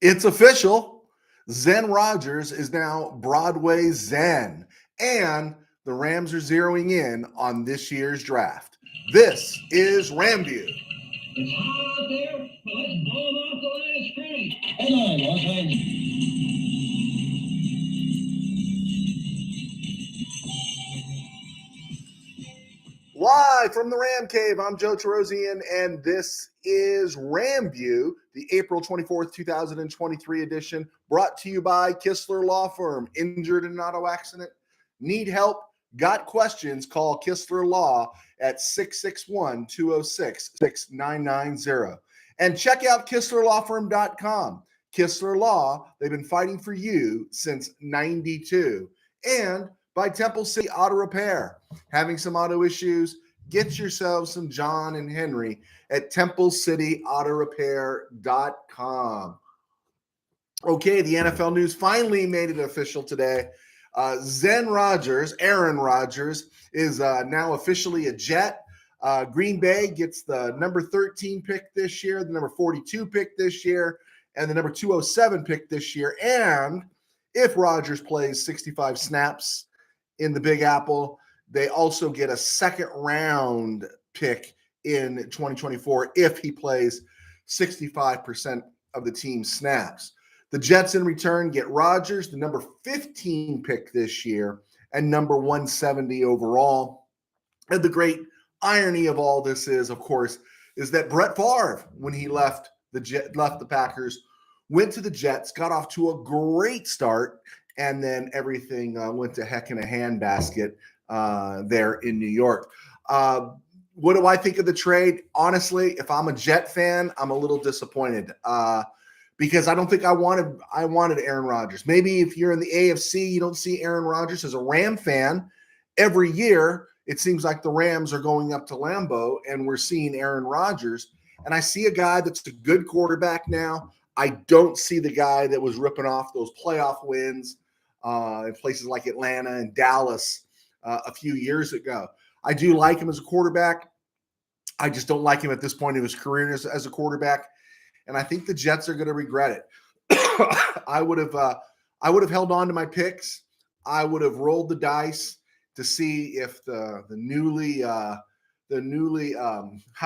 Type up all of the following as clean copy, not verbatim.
It's official. Zen Rodgers is now Broadway Zen, and the Rams are zeroing in on this year's draft. This is RamView. It's hot out there, but let's blow them off the line of scrimmage. Hang on, Los Angeles. Live from the Ram Cave, I'm Joe Terosian, and this is RamView, the April 24th, 2023 edition, brought to you by Kistler Law Firm. Injured in an auto accident? Need help? Got questions? Call Kistler Law at 661-206-6990. And check out KistlerLawFirm.com. Kistler Law, they've been fighting for you since 92. And by Temple City Auto Repair. Having some auto issues? Get yourself some John and Henry at TempleCityAutoRepair.com. Okay, the NFL news finally made it official today. Aaron Rodgers, is now officially a Jet. Green Bay gets the number 13 pick this year, the number 42 pick this year, and the number 207 pick this year. And if Rodgers plays 65 snaps in the Big Apple, they also get a second round pick in 2024 if he plays 65% of the team's snaps. The Jets in return get Rodgers, the number 15 pick this year, and number 170 overall. And the great irony of all this is, of course, is that Brett Favre, when he left the Packers, went to the Jets, got off to a great start, and then everything went to heck in a handbasket there in New York. What do I think of the trade? Honestly, if I'm a Jet fan, I'm a little disappointed because I don't think I wanted Aaron Rodgers. Maybe if you're in the AFC, you don't see Aaron Rodgers. As a Ram fan, every year it seems like the Rams are going up to Lambeau and we're seeing Aaron Rodgers. And I see a guy that's a good quarterback now. I don't see the guy that was ripping off those playoff wins in places like Atlanta and Dallas a few years ago. I do like him as a quarterback. I just don't like him at this point in his career as a quarterback. And I think the Jets are going to regret it. I would have held on to my picks. I would have rolled the dice to see if the newly how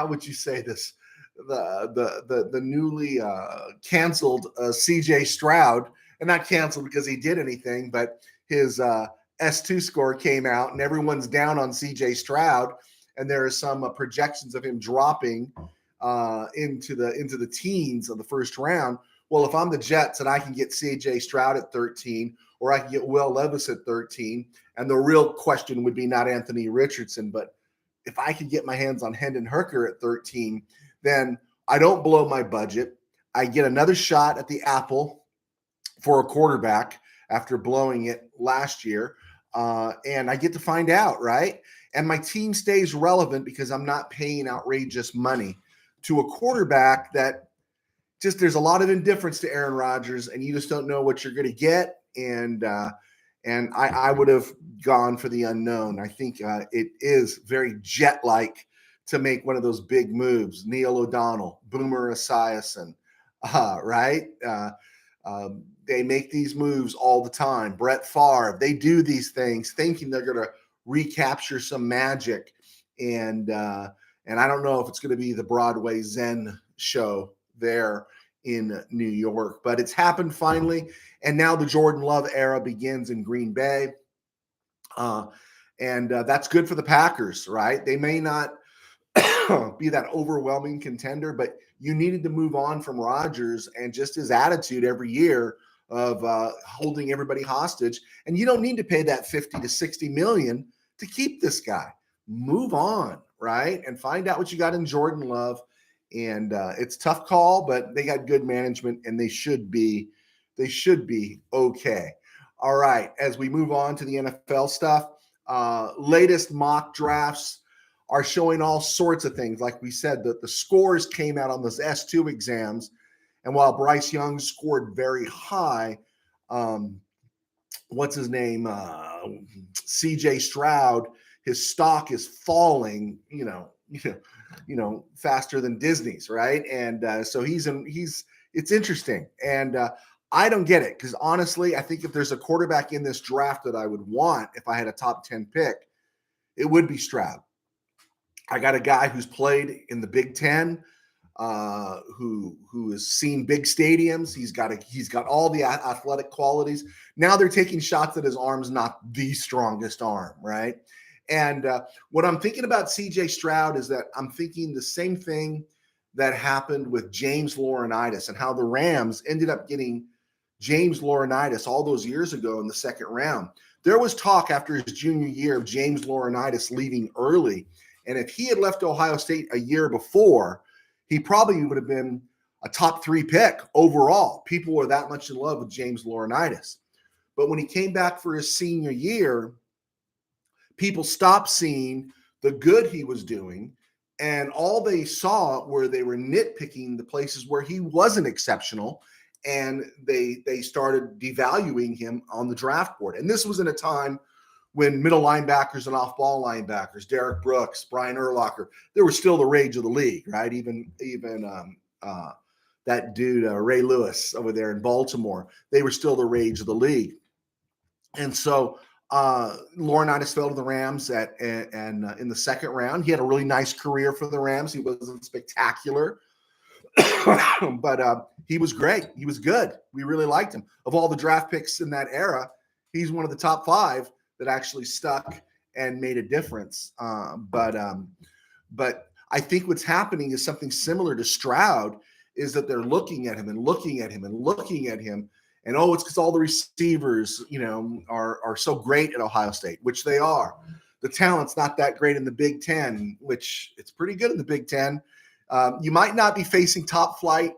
would you say this? The newly canceled CJ Stroud, and not canceled because he did anything, but his S2 score came out and everyone's down on CJ Stroud, and there are some projections of him dropping into the teens of the first round. Well, if I'm the Jets and I can get CJ Stroud at 13, or I can get Will Levis at 13, and the real question would be not Anthony Richardson, but if I could get my hands on Hendon Hooker at 13, then I don't blow my budget. I get another shot at the apple for a quarterback after blowing it last year. And I get to find out, right? And my team stays relevant because I'm not paying outrageous money to a quarterback that just there's a lot of indifference to Aaron Rodgers, and you just don't know what you're going to get. And I would have gone for the unknown. I think it is very Jet-like to make one of those big moves. Neil O'Donnell, Boomer Esiason, right? They make these moves all the time. Brett Favre, they do these things thinking they're going to recapture some magic. And I don't know if it's going to be the Broadway Zen show there in New York, but it's happened finally. And now the Jordan Love era begins in Green Bay. And that's good for the Packers, right? They may not be that overwhelming contender, but you needed to move on from Rodgers and just his attitude every year of holding everybody hostage. And you don't need to pay that 50 to 60 million to keep this guy. Move on, right? And find out what you got in Jordan Love. And it's a tough call, but they got good management and they should be okay. All right, as we move on to the NFL stuff, latest mock drafts are showing all sorts of things. Like we said, the scores came out on those S2 exams. And while Bryce Young scored very high, what's his name? CJ Stroud, his stock is falling, faster than Disney's, right? And so he's it's interesting. And I don't get it because honestly, I think if there's a quarterback in this draft that I would want if I had a top 10 pick, it would be Stroud. I got a guy who's played in the Big Ten, who has seen big stadiums. He's got all the athletic qualities. Now they're taking shots at his arm's not the strongest arm, right? And what I'm thinking about CJ Stroud is that I'm thinking the same thing that happened with James Laurinaitis and how the Rams ended up getting James Laurinaitis all those years ago in the second round. There was talk after his junior year of James Laurinaitis leaving early. And if he had left Ohio State a year before, he probably would have been a top 3 pick overall. People were that much in love with James Laurinaitis. But when he came back for his senior year, people stopped seeing the good he was doing. And all they saw were they were nitpicking the places where he wasn't exceptional. And they started devaluing him on the draft board. And this was in a time when middle linebackers and off-ball linebackers, Derek Brooks, Brian Urlacher, they were still the rage of the league, right? Even that dude, Ray Lewis over there in Baltimore, they were still the rage of the league. And so Laurinaitis fell to the Rams in the second round. He had a really nice career for the Rams. He wasn't spectacular, but he was great. He was good. We really liked him. Of all the draft picks in that era, he's one of the top 5 that actually stuck and made a difference. But I think what's happening is something similar to Stroud, is that they're looking at him and looking at him and looking at him. And, it's because all the receivers, are so great at Ohio State, which they are. The talent's not that great in the Big Ten, which it's pretty good in the Big Ten. You might not be facing top flight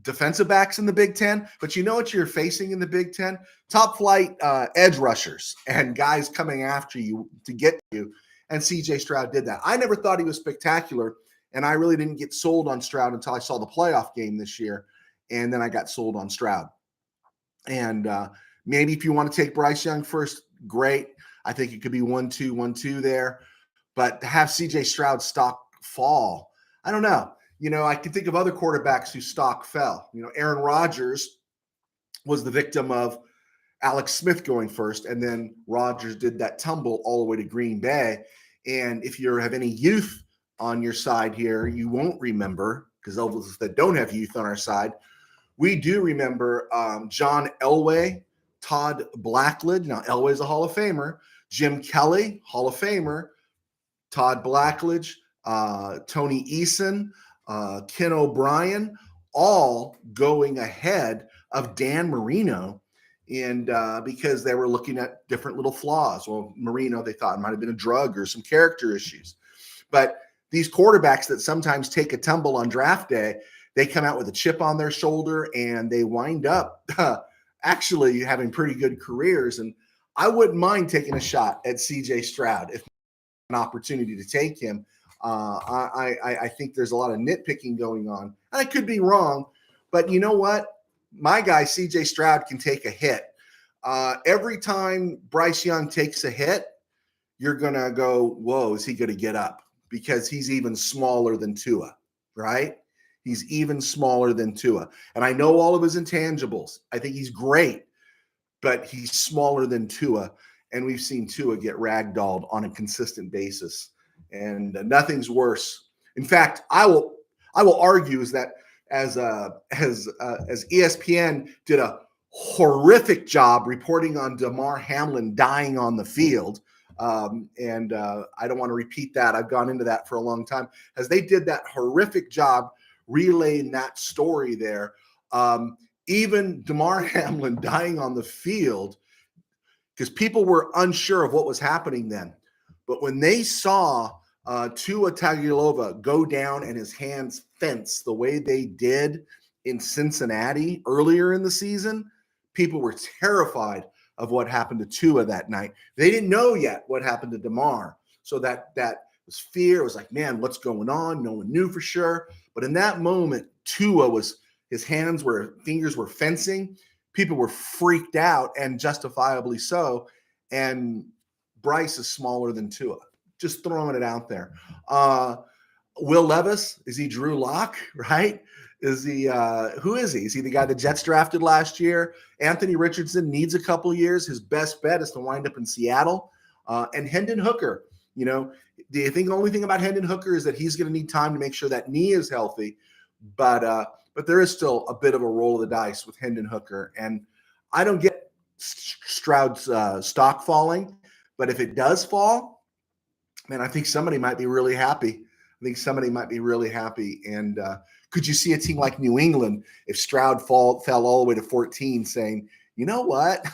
defensive backs in the Big Ten, but you know what you're facing in the Big Ten? Top flight edge rushers and guys coming after you to get you. And CJ Stroud did that. I never thought he was spectacular, and I really didn't get sold on Stroud until I saw the playoff game this year, and then I got sold on Stroud. And maybe if you want to take Bryce Young first, great. I think it could be 1-2, 1-2 there. But to have CJ Stroud stock fall, I don't know. I can think of other quarterbacks whose stock fell. Aaron Rodgers was the victim of Alex Smith going first, and then Rodgers did that tumble all the way to Green Bay. And if you have any youth on your side here, you won't remember, because those of us that don't have youth on our side, we do remember John Elway, Todd Blackledge. Now, Elway's a Hall of Famer. Jim Kelly, Hall of Famer. Todd Blackledge, Tony Eason, Ken O'Brien, all going ahead of Dan Marino, and because they were looking at different little flaws. Well, Marino, they thought it might have been a drug or some character issues. But these quarterbacks that sometimes take a tumble on draft day, they come out with a chip on their shoulder, and they wind up actually having pretty good careers. And I wouldn't mind taking a shot at CJ Stroud if an opportunity to take him. I think there's a lot of nitpicking going on. I could be wrong, but you know what? My guy, CJ Stroud, can take a hit. Every time Bryce Young takes a hit, you're going to go, whoa, is he going to get up? Because he's even smaller than Tua, right? He's even smaller than Tua. And I know all of his intangibles. I think he's great, but he's smaller than Tua. And we've seen Tua get ragdolled on a consistent basis. And nothing's worse. In fact, I will argue is that as ESPN did a horrific job reporting on Damar Hamlin dying on the field, and I don't want to repeat that. I've gone into that for a long time. As they did that horrific job relaying that story there, even Damar Hamlin dying on the field, because people were unsure of what was happening then. But when they saw Tua Tagovailoa go down and his hands fence the way they did in Cincinnati earlier in the season, people were terrified of what happened to Tua that night. They didn't know yet what happened to Damar. So that was fear. It was like, man, what's going on? No one knew for sure. But in that moment, his fingers were fencing. People were freaked out, and justifiably so. And Bryce is smaller than Tua. Just throwing it out there. Will Levis, is he Drew Lock, right? Is he who is he? Is he the guy the Jets drafted last year? Anthony Richardson needs a couple years. His best bet is to wind up in Seattle. And Hendon Hooker, do you think the only thing about Hendon Hooker is that he's going to need time to make sure that knee is healthy? But there is still a bit of a roll of the dice with Hendon Hooker. And I don't get Stroud's stock falling, but if it does fall, man, I think somebody might be really happy. And could you see a team like New England, if Stroud fell all the way to 14, saying, you know what?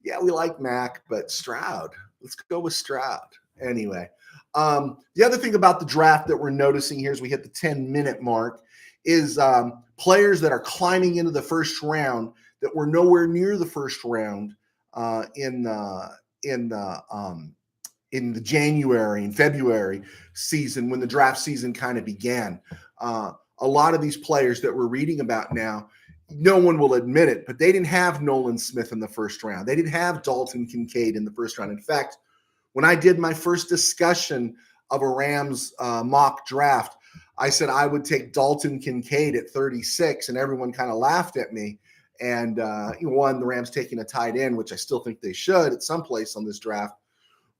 Yeah, we like Mac, but Stroud, let's go with Stroud. Anyway, the other thing about the draft that we're noticing here as we hit the 10-minute mark is players that are climbing into the first round that were nowhere near the first round in the January and February season when the draft season kind of began. A lot of these players that we're reading about now, no one will admit it, but they didn't have Nolan Smith in the first round. They didn't have Dalton Kincaid in the first round. In fact, when I did my first discussion of a Rams mock draft, I said I would take Dalton Kincaid at 36, and everyone kind of laughed at me. And the Rams taking a tight end, which I still think they should at some place on this draft,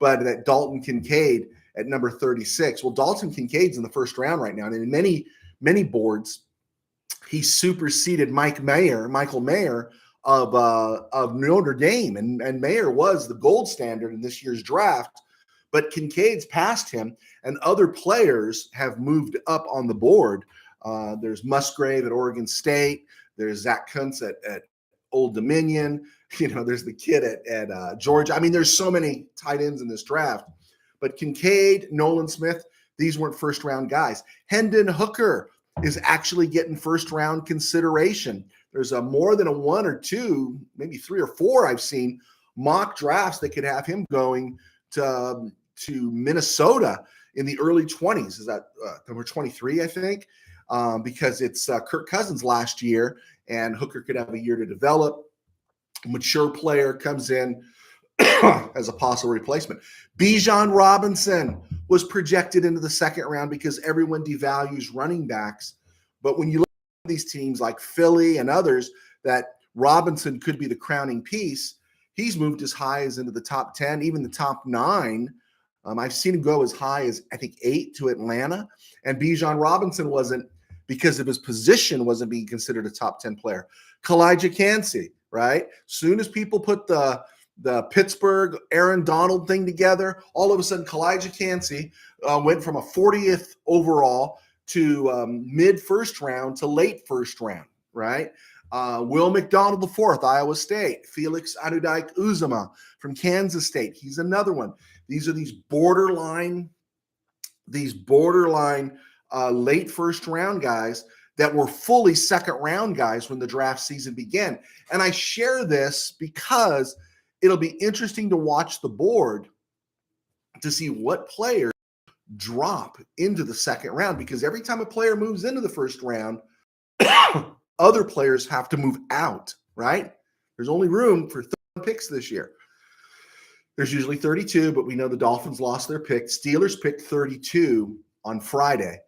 but that Dalton Kincaid at number 36. Well, Dalton Kincaid's in the first round right now, and in many boards, he superseded Michael Mayer of Notre Dame, and Mayer was the gold standard in this year's draft. But Kincaid's passed him, and other players have moved up on the board. There's Musgrave at Oregon State. There's Zach Kuntz at Old Dominion. There's the kid at Georgia. I mean, there's so many tight ends in this draft. But Kincaid, Nolan Smith, these weren't first-round guys. Hendon Hooker is actually getting first-round consideration. There's more than a one or two, maybe three or four I've seen mock drafts that could have him going to Minnesota in the early 20s. Is that number 23, I think? Because it's Kirk Cousins last year, and Hooker could have a year to develop. A mature player comes in as a possible replacement. Bijan Robinson was projected into the second round because everyone devalues running backs. But when you look at these teams like Philly and others, that Robinson could be the crowning piece, he's moved as high as into the top 10, even the top 9. I've seen him go as high as, I think, 8 to Atlanta. And Bijan Robinson wasn't, because of his position, wasn't being considered a top 10 player. Kalijah Kancey, right? Soon as people put the Pittsburgh Aaron Donald thing together, all of a sudden Kalijah Kancey went from a 40th overall to mid first round to late first round, right? Will McDonald IV, Iowa State. Felix Anudike-Uzomah from Kansas State. He's another one. These are these borderline late first round guys that were fully second round guys when the draft season began. And I share this because it'll be interesting to watch the board to see what players drop into the second round, because every time a player moves into the first round, other players have to move out, right? There's only room for 30 picks this year. There's usually 32, but we know the Dolphins lost their pick. Steelers picked 32 on Friday.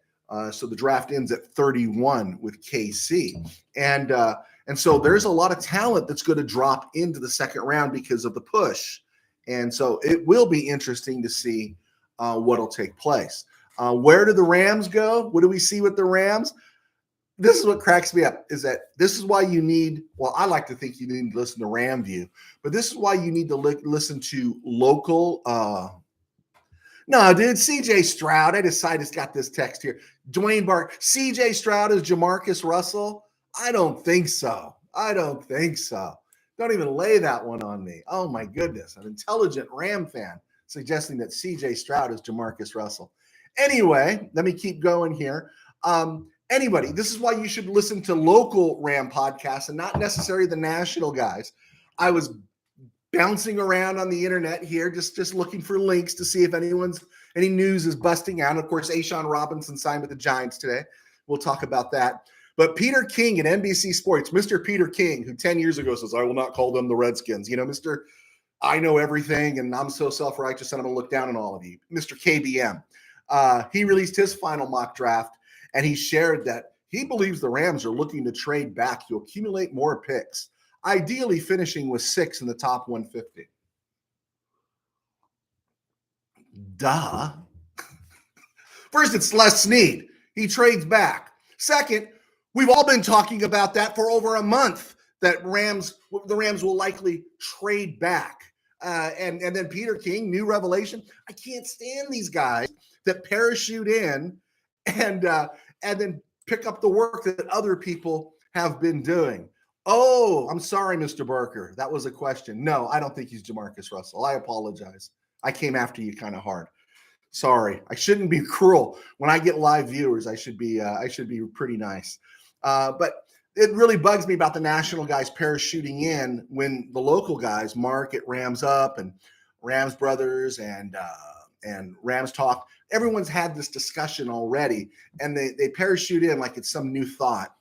So the draft ends at 31 with KC. And so there's a lot of talent that's going to drop into the second round because of the push. And so it will be interesting to see what'll take place. Where do the Rams go? What do we see with the Rams? This is what cracks me up, is that this is why you need, well, I like to think you need to listen to RamView, but this is why you need to listen to local. No, dude, CJ Stroud. I just got this text here. Dwayne Bark. CJ Stroud is Jamarcus Russell? I don't think so. Don't even lay that one on me. Oh, my goodness. An intelligent Ram fan suggesting that CJ Stroud is Jamarcus Russell. Anyway, let me keep going here. Anybody, this is why you should listen to local Ram podcasts and not necessarily the national guys. I was bouncing around on the internet here, just looking for links to see if any news is busting out. Of course, Ashawn Robinson signed with the Giants today. We'll talk about that. But Peter King at NBC Sports, Mr. Peter King, who 10 years ago says, I will not call them the Redskins. Mr. I know everything, and I'm so self-righteous, and I'm going to look down on all of you. Mr. KBM. He released his final mock draft, and he shared that He believes the Rams are looking to trade back to accumulate more picks, ideally finishing with 6 in the top 150. Duh. First, it's Les Snead. He trades back. Second, we've all been talking about that for over a month, that the Rams will likely trade back. And then Peter King, new revelation. I can't stand these guys that parachute in and then pick up the work that other people have been doing. Oh, I'm sorry, Mr. Barker. That was a question. No, I don't think he's Jamarcus Russell. I apologize. I came after you kind of hard. Sorry, I shouldn't be cruel. When I get live viewers, I should be pretty nice. But it really bugs me about the national guys parachuting in when the local guys, Mark at Rams Up and Rams Brothers and Rams Talk, everyone's had this discussion already, and they parachute in like it's some new thought.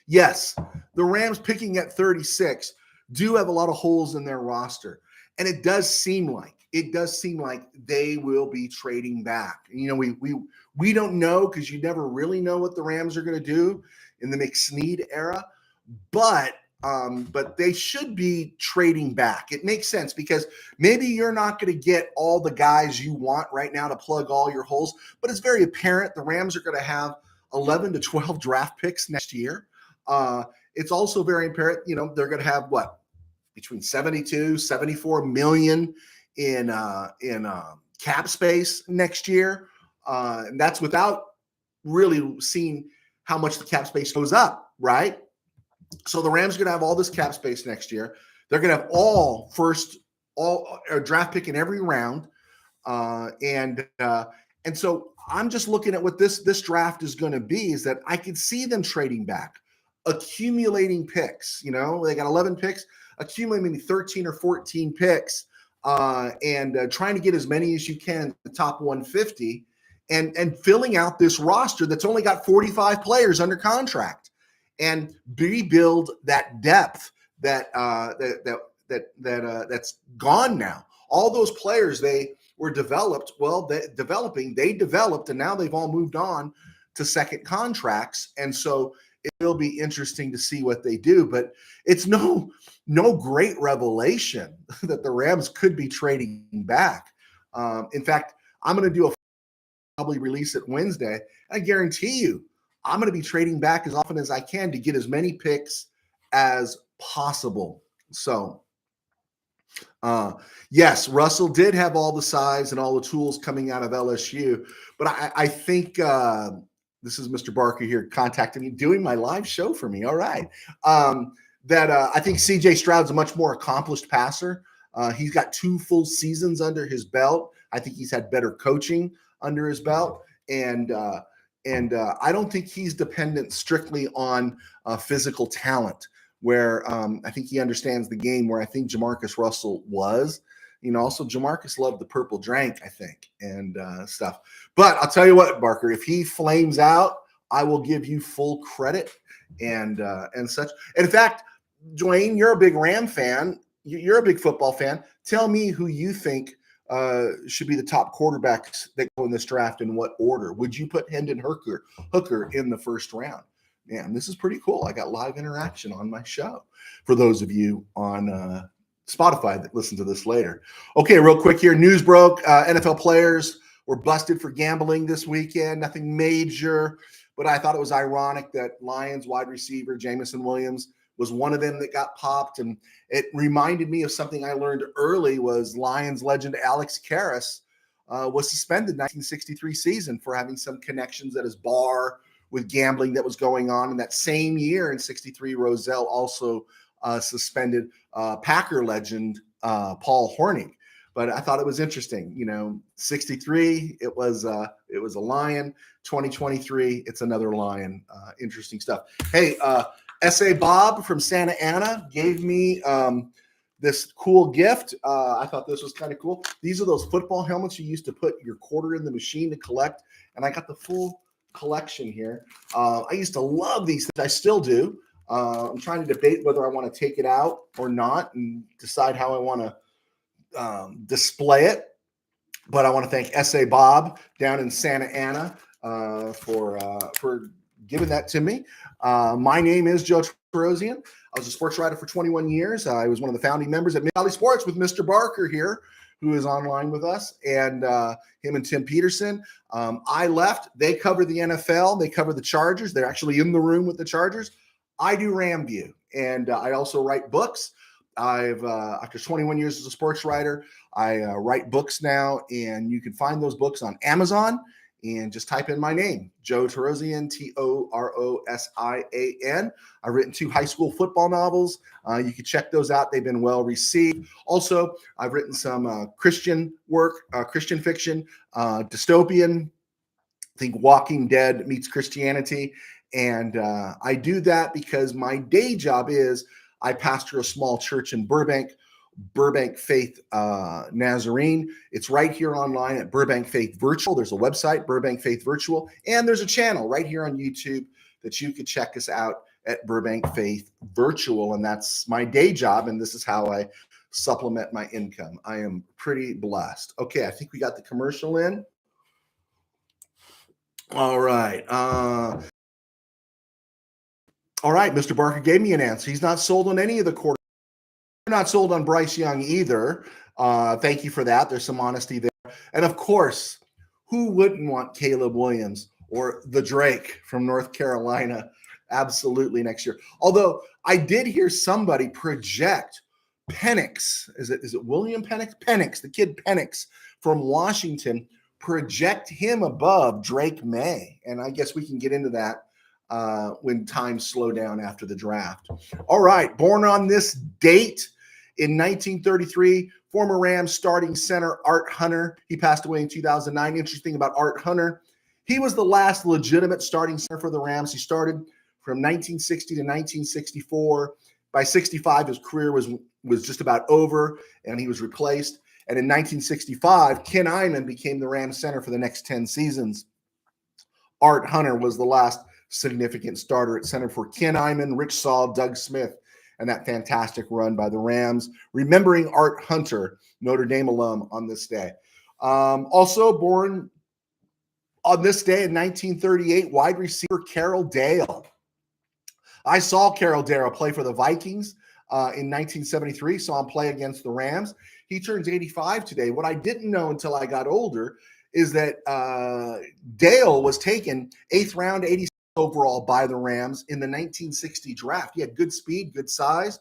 Yes, the Rams picking at 36 do have a lot of holes in their roster, and it does seem like they will be trading back. You know, we don't know, because you never really know what the Rams are going to do in the McSnead era, but they should be trading back. It makes sense, because maybe you're not going to get all the guys you want right now to plug all your holes, but it's very apparent the Rams are going to have 11 to 12 draft picks next year. It's also very apparent, you know, they're going to have between 72, 74 million in cap space next year. And that's without really seeing how much the cap space goes up, right? So the Rams are going to have all this cap space next year. They're going to have all draft pick in every round. And so I'm just looking at what this draft is going to be, is that I could see them trading back, accumulating picks. You know, they got 11 picks, accumulating maybe 13 or 14 picks, and trying to get as many as you can in the top 150, and filling out this roster that's only got 45 players under contract, and rebuild that depth that's gone now. All those players, they were developed. Well, they developed, and now they've all moved on to second contracts, and so it will be interesting to see what they do. But it's no great revelation that the Rams could be trading back. In fact, I'm going to probably release it Wednesday. I guarantee you, I'm going to be trading back as often as I can to get as many picks as possible. So, yes, Russell did have all the size and all the tools coming out of LSU, but I think this is Mr. Barker here contacting me, doing my live show for me. All right. I think C.J. Stroud's a much more accomplished passer. He's got 2 full seasons under his belt. I think he's had better coaching under his belt. And I don't think he's dependent strictly on physical talent, where I think he understands the game, where I think Jamarcus Russell was. You know, also Jamarcus loved the purple drink, I think, and stuff. But I'll tell you what, Barker, if he flames out, I will give you full credit and such. And in fact, Dwayne, you're a big Ram fan. You're a big football fan. Tell me who you think should be the top quarterbacks that go in this draft, in what order. Would you put Hendon Hooker in the first round? Man, this is pretty cool. I got live interaction on my show for those of you on Spotify that listen to this later. Okay, real quick here. News broke. NFL players were busted for gambling this weekend. Nothing major, but I thought it was ironic that Lions wide receiver Jameson Williams was one of them that got popped. And it reminded me of something I learned early, was Lions legend Alex Karras was suspended in the 1963 season for having some connections at his bar with gambling that was going on. And that same year in 63, Rozelle also suspended Packer legend Paul Hornung. But I thought it was interesting. You know, 63, it was a Lion. 2023, it's another Lion. Interesting stuff. Hey, S.A. Bob from Santa Ana gave me this cool gift. I thought this was kind of cool. These are those football helmets you used to put your quarter in the machine to collect. And I got the full collection here. I used to love these. I still do. I'm trying to debate whether I want to take it out or not and decide how I want to display it. But I want to thank S.A. Bob down in Santa Ana for giving that to me. My name is Joe Terosian. I was a sports writer for 21 years. I was one of the founding members at Mid Valley Sports with Mr. Barker here, who is online with us, and him and Tim Peterson. I left. They cover the NFL. They cover the Chargers. They're actually in the room with the Chargers. I do RamView, and I also write books. After 21 years as a sports writer, I write books now, and you can find those books on Amazon. And just type in my name, Joe Terosian, Torosian. I've written 2 high school football novels. You can check those out. They've been well received. Also, I've written some Christian work, Christian fiction, dystopian. I think Walking Dead meets Christianity. And I do that because my day job is I pastor a small church in Burbank Faith Nazarene. It's right here online at Burbank Faith Virtual. There's a website, Burbank Faith Virtual, and there's a channel right here on YouTube that you could check us out at Burbank Faith Virtual. And that's my day job, and this is how I supplement my income. I am pretty blessed. Okay, I think we got the commercial in. All right. All right, Mr. Barker gave me an answer. He's not sold on any of the quarterbacks. Not sold on Bryce Young either. Thank you for that. There's some honesty there. And of course, who wouldn't want Caleb Williams or the Drake from North Carolina absolutely next year? Although I did hear somebody project Penix. Is it William Penix? Penix, the kid Penix from Washington, project him above Drake May. And I guess we can get into that when times slow down after the draft. All right, born on this date in 1933, former Rams starting center Art Hunter. He passed away in 2009. Interesting about Art Hunter, he was the last legitimate starting center for the Rams. He started from 1960 to 1964. By 65, his career was just about over, and he was replaced. And in 1965, Ken Iman became the Rams center for the next 10 seasons. Art Hunter was the last significant starter at center for Ken Iman, Rich Saul, Doug Smith, and that fantastic run by the Rams. Remembering Art Hunter, Notre Dame alum on this day. Also born on this day in 1938, wide receiver Carroll Dale. I saw Carroll Dale play for the Vikings in 1973, saw him play against the Rams. He turns 85 today. What I didn't know until I got older is that Dale was taken 8th round, 86 overall by the Rams in the 1960 draft. He had good speed, good size,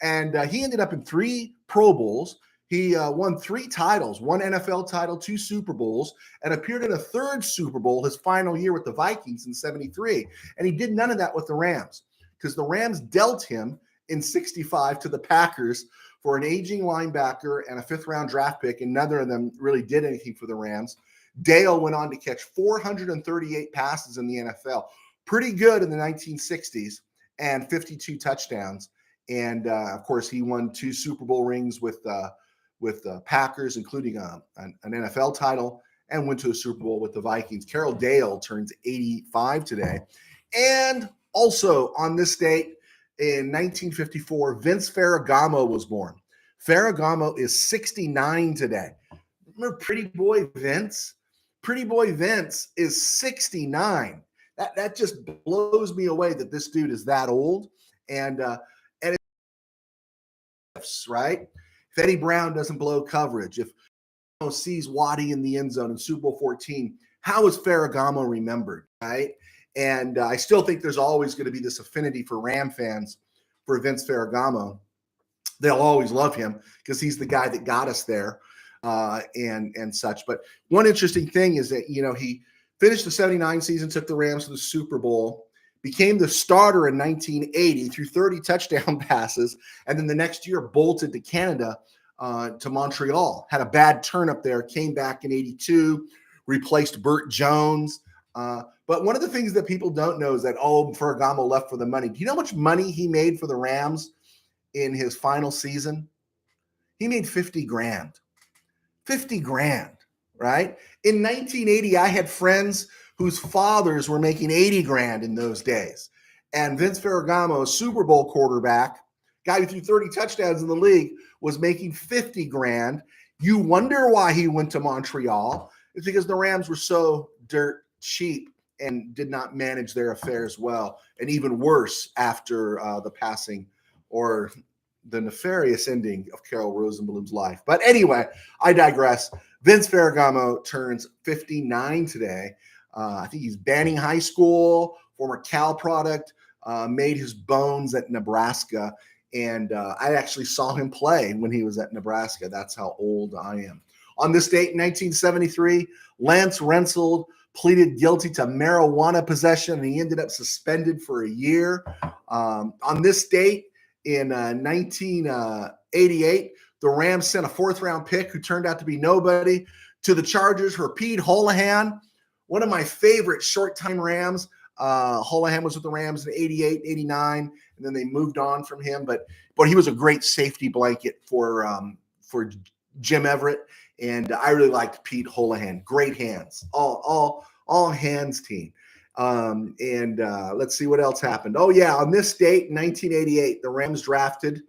and he ended up in 3 Pro Bowls. He won 3 titles, 1 NFL title, 2 Super Bowls, and appeared in a 3rd Super Bowl his final year with the Vikings in 73. And he did none of that with the Rams because the Rams dealt him in 65 to the Packers for an aging linebacker and a 5th round draft pick, and neither of them really did anything for the Rams. Dale went on to catch 438 passes in the NFL. Pretty good in the 1960s, and 52 touchdowns. And of course, he won 2 Super Bowl rings with the Packers, including an NFL title, and went to a Super Bowl with the Vikings. Carroll Dale turns 85 today. And also on this date in 1954, Vince Ferragamo was born. Ferragamo is 69 today. Remember Pretty Boy Vince? Pretty Boy Vince is 69. That just blows me away that this dude is that old. And it's right. If Eddie Brown doesn't blow coverage, if sees Waddy in the end zone in Super Bowl 14, how is Ferragamo remembered, right? And I still think there's always going to be this affinity for Ram fans for Vince Ferragamo. They'll always love him because he's the guy that got us there and such. But one interesting thing is that, he finished the 79 season, took the Rams to the Super Bowl, became the starter in 1980, threw 30 touchdown passes, and then the next year bolted to Canada to Montreal. Had a bad turn up there, came back in 82, replaced Burt Jones. But one of the things that people don't know is that, Ferragamo left for the money. Do you know how much money he made for the Rams in his final season? He made $50,000. $50,000, right? In 1980, I had friends whose fathers were making $80,000 in those days. And Vince Ferragamo, a Super Bowl quarterback, guy who threw 30 touchdowns in the league, was making $50,000. You wonder why he went to Montreal. It's because the Rams were so dirt cheap and did not manage their affairs well, and even worse after the passing or the nefarious ending of Carroll Rosenblum's life. But anyway, I digress. Vince Ferragamo turns 59 today. I think he's Banning High School, former Cal product, made his bones at Nebraska. And I actually saw him play when he was at Nebraska. That's how old I am. On this date in 1973, Lance Rentzel pleaded guilty to marijuana possession, and he ended up suspended for a year. On this date in 1988, the Rams sent a fourth-round pick who turned out to be nobody to the Chargers for Pete Holohan, one of my favorite short-time Rams. Holohan was with the Rams in 88, 89, and then they moved on from him. But he was a great safety blanket for Jim Everett, and I really liked Pete Holohan. Great hands, all hands team. Let's see what else happened. Oh yeah, on this date, 1988, the Rams drafted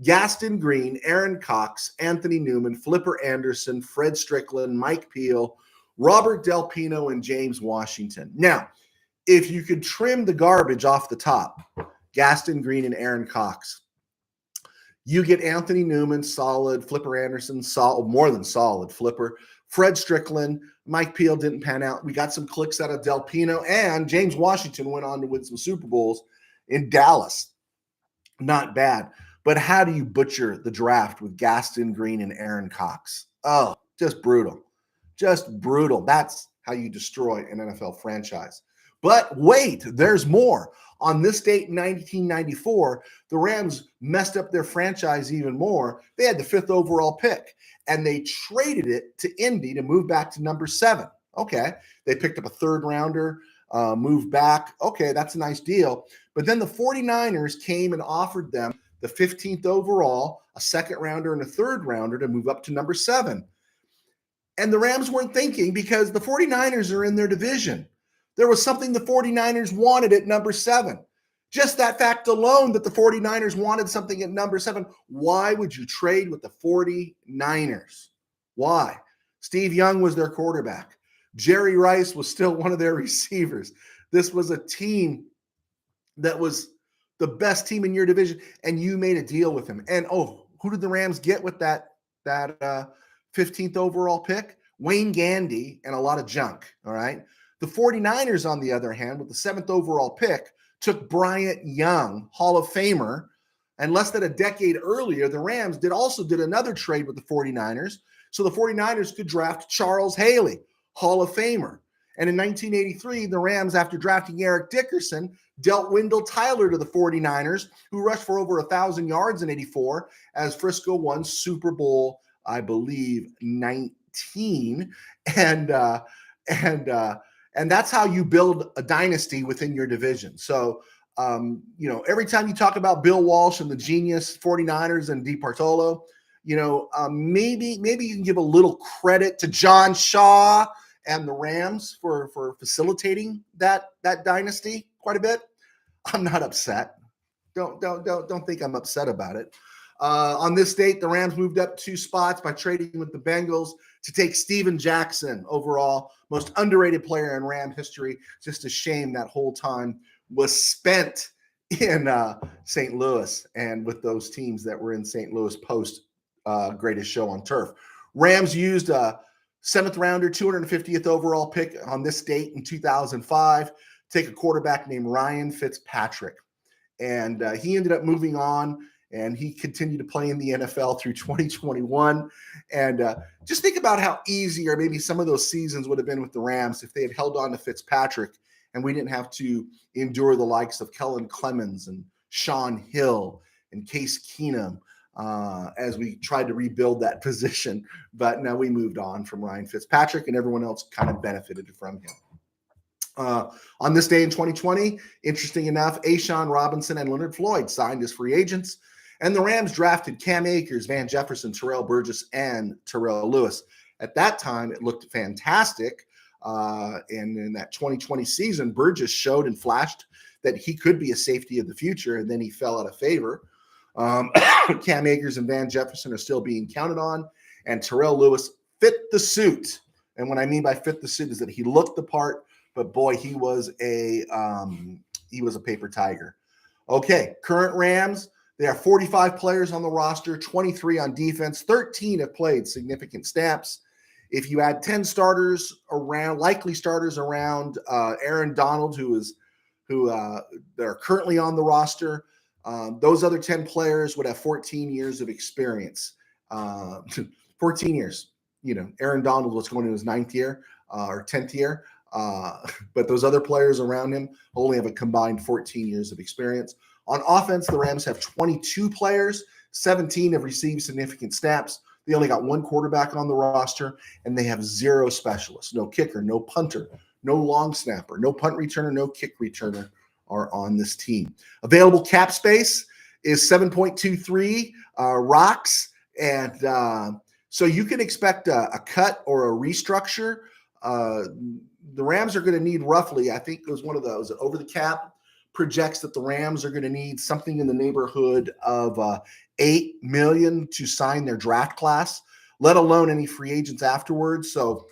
Gaston Green, Aaron Cox, Anthony Newman, Flipper Anderson, Fred Strickland, Mike Peel, Robert Del Pino, and James Washington. Now, if you could trim the garbage off the top, Gaston Green and Aaron Cox, you get Anthony Newman, solid. Flipper Anderson, solid, more than solid. Flipper. Fred Strickland, Mike Peel didn't pan out. We got some clicks out of Del Pino, and James Washington went on to win some Super Bowls in Dallas. Not bad. But how do you butcher the draft with Gaston Green and Aaron Cox? Oh, just brutal. Just brutal. That's how you destroy an NFL franchise. But wait, there's more. On this date in 1994, the Rams messed up their franchise even more. They had the 5th overall pick, and they traded it to Indy to move back to number 7. Okay, they picked up a 3rd rounder, moved back. Okay, that's a nice deal. But then the 49ers came and offered them the 15th overall, a 2nd rounder, and a 3rd rounder to move up to number 7. And the Rams weren't thinking because the 49ers are in their division. There was something the 49ers wanted at number 7. Just that fact alone that the 49ers wanted something at number 7. Why would you trade with the 49ers? Why? Steve Young was their quarterback. Jerry Rice was still one of their receivers. This was a team that was the best team in your division, and you made a deal with him. And, who did the Rams get with that 15th overall pick? Wayne Gandy and a lot of junk, all right? The 49ers, on the other hand, with the 7th overall pick, took Bryant Young, Hall of Famer, and less than a decade earlier, the Rams did another trade with the 49ers, so the 49ers could draft Charles Haley, Hall of Famer. And in 1983, the Rams, after drafting Eric Dickerson, dealt Wendell Tyler to the 49ers, who rushed for over 1,000 yards in 84 as Frisco won Super Bowl, I believe, 19. And that's how you build a dynasty within your division. So, every time you talk about Bill Walsh and the genius 49ers and DePartolo, maybe you can give a little credit to John Shaw and the Rams for facilitating that dynasty quite a bit. I'm not upset. Don't think I'm upset about it. On this date, the Rams moved up 2 spots by trading with the Bengals to take Steven Jackson, overall most underrated player in Ram history. Just a shame that whole time was spent in St. Louis and with those teams that were in St. Louis post greatest show on turf. Rams used a 7th rounder, 250th overall pick on this date in 2005 to take a quarterback named Ryan Fitzpatrick. And he ended up moving on, and he continued to play in the NFL through 2021. And just think about how easy, or maybe some of those seasons would have been with the Rams if they had held on to Fitzpatrick and we didn't have to endure the likes of Kellen Clemens and Sean Hill and Case Keenum as we tried to rebuild that position. But now we moved on from Ryan Fitzpatrick, and everyone else kind of benefited from him. On this day in 2020, interesting enough, Ashawn Robinson and Leonard Floyd signed as free agents, and the Rams drafted Cam Akers, Van Jefferson, Terrell Burgess, and Terrell Lewis. At that time, it looked fantastic. And in that 2020 season, Burgess showed and flashed that he could be a safety of the future, and then he fell out of favor. Cam Akers and Van Jefferson are still being counted on, and Terrell Lewis fit the suit. And what I mean by fit the suit is that he looked the part, but boy, he was a paper tiger. Okay, current Rams. They have 45 players on the roster, 23 on defense, 13 have played significant snaps. If you add 10 likely starters around Aaron Donald, who they're currently on the roster, those other 10 players would have 14 years of experience. 14 years. Aaron Donald was going to his 9th year or 10th year. But those other players around him only have a combined 14 years of experience. On offense, the Rams have 22 players. 17 have received significant snaps. They only got one quarterback on the roster, and they have 0 specialists. No kicker, no punter, no long snapper, no punt returner, no kick returner are on this team. Available cap space is 7.23 rocks, and so you can expect a cut or a restructure. The Rams are going to need roughly, I think it was one of those, over the cap projects that the Rams are going to need something in the neighborhood of $8 million to sign their draft class, let alone any free agents afterwards. So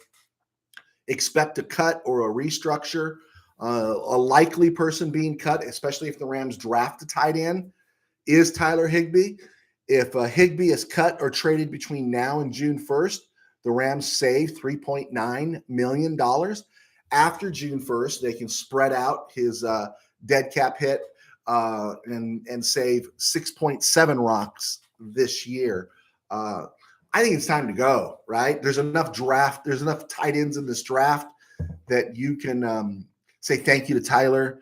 expect a cut or a restructure. A likely person being cut, especially if the Rams draft a tight end, is Tyler Higbee. If Higbee is cut or traded between now and June 1st, the Rams save $3.9 million. After June 1st, they can spread out his dead cap hit and save 6.7 rocks this year. I think it's time to go, right? There's enough tight ends in this draft that you can say thank you to Tyler,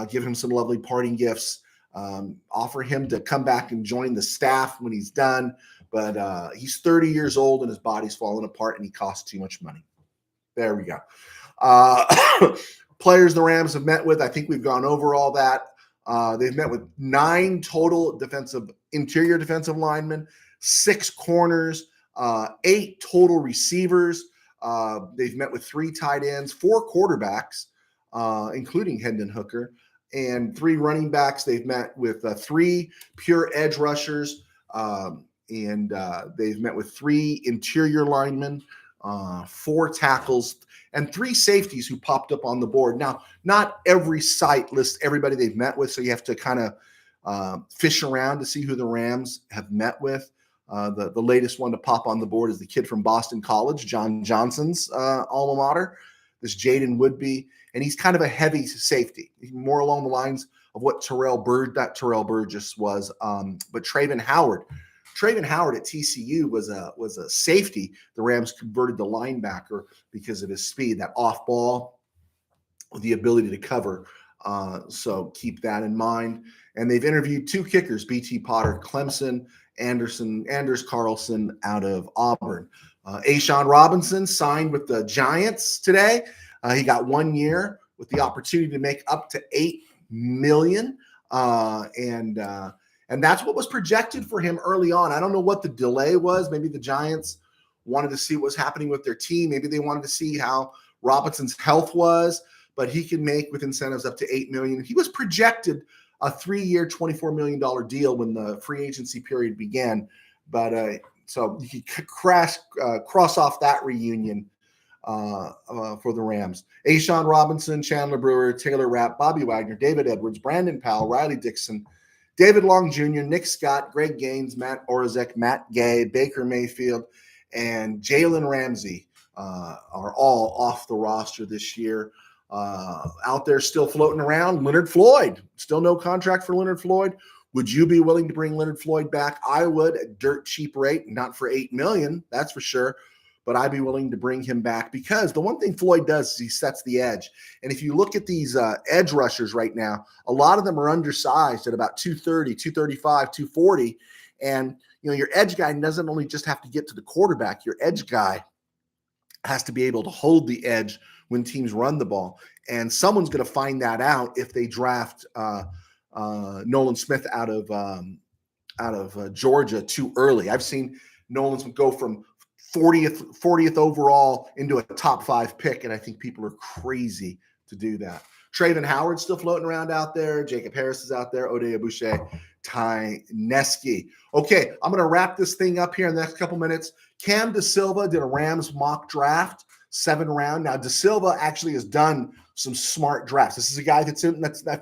give him some lovely parting gifts, offer him to come back and join the staff when he's done. But he's 30 years old and his body's falling apart and he costs too much money. There we go. Players the Rams have met with, I think we've gone over all that. They've met with 9 total interior defensive linemen, 6 corners, 8 total receivers. They've met with 3 tight ends, 4 quarterbacks, including Hendon Hooker, and 3 running backs. They've met with 3 pure edge rushers, and they've met with 3 interior linemen, 4 tackles, and 3 safeties who popped up on the board. Now, not every site lists everybody they've met with, so you have to kind of fish around to see who the Rams have met with. The latest one to pop on the board is the kid from Boston College, John Johnson's alma mater, this Jaden Woodby, and he's kind of a heavy safety, more along the lines of what Terrell Burgess was, but Traven Howard at TCU was a safety. The Rams converted to linebacker because of his speed, that off ball, the ability to cover. So keep that in mind. And they've interviewed 2 kickers, BT Potter, Clemson, Anders Carlson out of Auburn. Ashawn Robinson signed with the Giants today. He got 1 year with the opportunity to make up to $8 million. And that's what was projected for him early on. I don't know what the delay was. Maybe the Giants wanted to see what was happening with their team. Maybe they wanted to see how Robinson's health was, but he can make with incentives up to $8 million. He was projected a 3-year, $24 million deal when the free agency period began. But so you can cross off that reunion for the Rams. Ashawn Robinson, Chandler Brewer, Taylor Rapp, Bobby Wagner, David Edwards, Brandon Powell, Riley Dixon, David Long Jr., Nick Scott, Greg Gaines, Matt Orzek, Matt Gay, Baker Mayfield, and Jalen Ramsey are all off the roster this year. Out there still floating around, Leonard Floyd. Still no contract for Leonard Floyd. Would you be willing to bring Leonard Floyd back? I would, at dirt cheap rate, not for $8 million, that's for sure. But I'd be willing to bring him back because the one thing Floyd does is he sets the edge. And if you look at these edge rushers right now, a lot of them are undersized at about 230, 235, 240. And, your edge guy doesn't only just have to get to the quarterback. Your edge guy has to be able to hold the edge when teams run the ball. And someone's going to find that out if they draft Nolan Smith out of Georgia too early. I've seen Nolan go from 40th overall into a top 5 pick, and I think people are crazy to do that. Traven Howard's still floating around out there. Jacob Harris is out there. Ode Abouche, Ty Neski. Okay, I'm going to wrap this thing up here in the next couple minutes. Cam DeSilva did a Rams mock draft. 7th round. Now, De Silva actually has done some smart drafts. This is a guy that's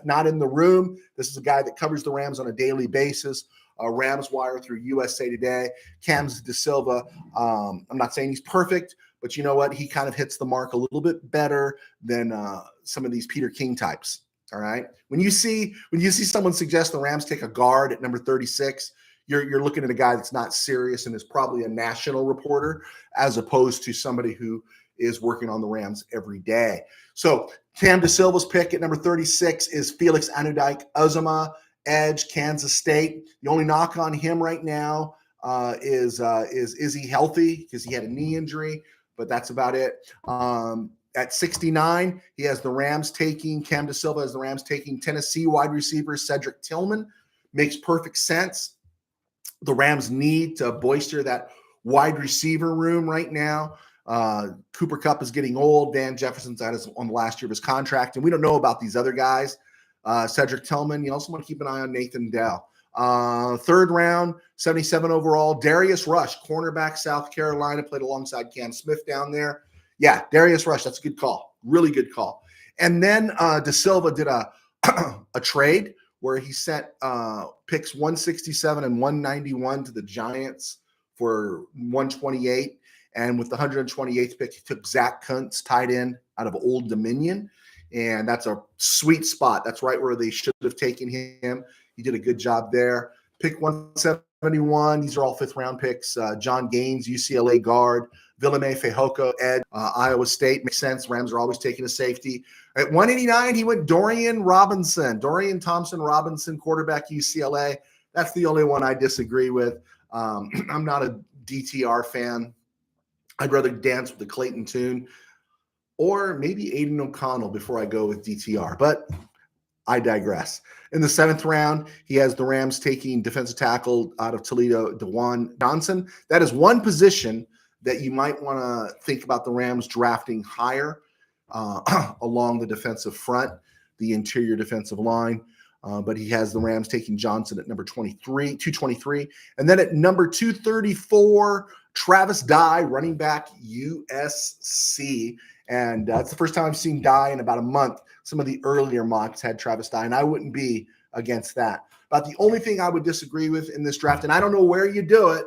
not in the room. This is a guy that covers the Rams on a daily basis. Rams Wire through USA Today. Cam's De Silva. I'm not saying he's perfect, but you know what? He kind of hits the mark a little bit better than some of these Peter King types. All right. When you see someone suggest the Rams take a guard at number 36, you're looking at a guy that's not serious and is probably a national reporter, as opposed to somebody who is working on the Rams every day. So Cam De Silva's pick at number 36 is Felix Anudike-Uzomah, edge, Kansas State. The only knock on him right now is he healthy? Because he had a knee injury, but that's about it. At 69, he has the Rams taking, Cam De Silva has the Rams taking Tennessee wide receiver Cedric Tillman. Makes perfect sense. The Rams need to bolster that wide receiver room right now. Cooper Kupp is getting old. Van Jefferson's on the last year of his contract, and we don't know about these other guys. Cedric Tillman, you also want to keep an eye on Nathan Dell. 3rd round, 77 overall, Darius Rush, cornerback, South Carolina, played alongside Cam Smith down there. Yeah, Darius Rush, that's a good call. Really good call. And then De Silva did a trade where he sent picks 167 and 191 to the Giants for 128. And with the 128th pick, he took Zach Kuntz, tight end out of Old Dominion. And that's a sweet spot. That's right where they should have taken him. He did a good job there. Pick 171. These are all 5th-round picks. John Gaines, UCLA guard. Vilame Fehoko, edge. Iowa State. Makes sense. Rams are always taking a safety. At 189, he went Dorian Thompson Robinson, quarterback, UCLA. That's the only one I disagree with. I'm not a DTR fan. I'd rather dance with the Clayton Tune or maybe Aiden O'Connell before I go with DTR. But I digress. In the 7th round, he has the Rams taking defensive tackle out of Toledo, DeJuan Johnson. That is one position that you might want to think about the Rams drafting higher along the defensive front, the interior defensive line. But he has the Rams taking Johnson at number 223. And then at number 234, Travis Dye, running back, USC. And that's the first time I've seen Dye in about a month. Some of the earlier mocks had Travis Dye, and I wouldn't be against that. About the only thing I would disagree with in this draft, and I don't know where you do it.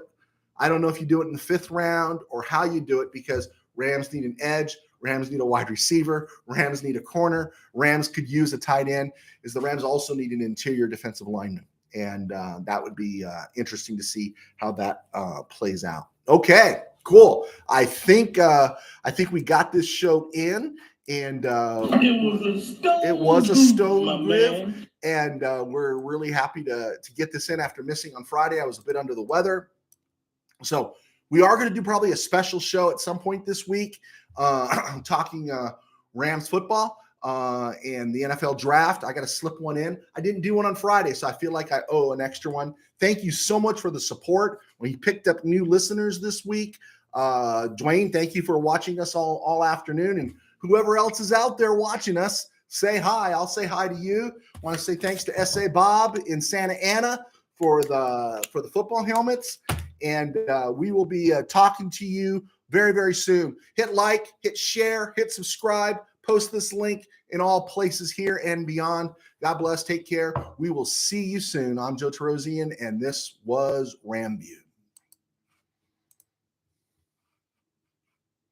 I don't know if you do it in the 5th round or how you do it, because Rams need an edge. Rams need a wide receiver. Rams need a corner. Rams could use a tight end. Is the Rams also need an interior defensive lineman. And that would be interesting to see how that plays out. Okay, cool. I think we got this show in, and it was a stone griff, and we're really happy to get this in after missing on Friday. I was a bit under the weather, so we are going to do probably a special show at some point this week, talking Rams football and the NFL draft. I got to slip one in. I didn't do one on Friday, so I feel like I owe an extra one. Thank you so much for the support. We picked up new listeners this week. Dwayne, thank you for watching us all afternoon. And whoever else is out there watching us, say hi. I'll say hi to you. I want to say thanks to S.A. Bob in Santa Ana for the football helmets. And we will be talking to you very, very soon. Hit like, hit share, hit subscribe, post this link in all places here and beyond. God bless. Take care. We will see you soon. I'm Joe Tarosian, and this was RamView.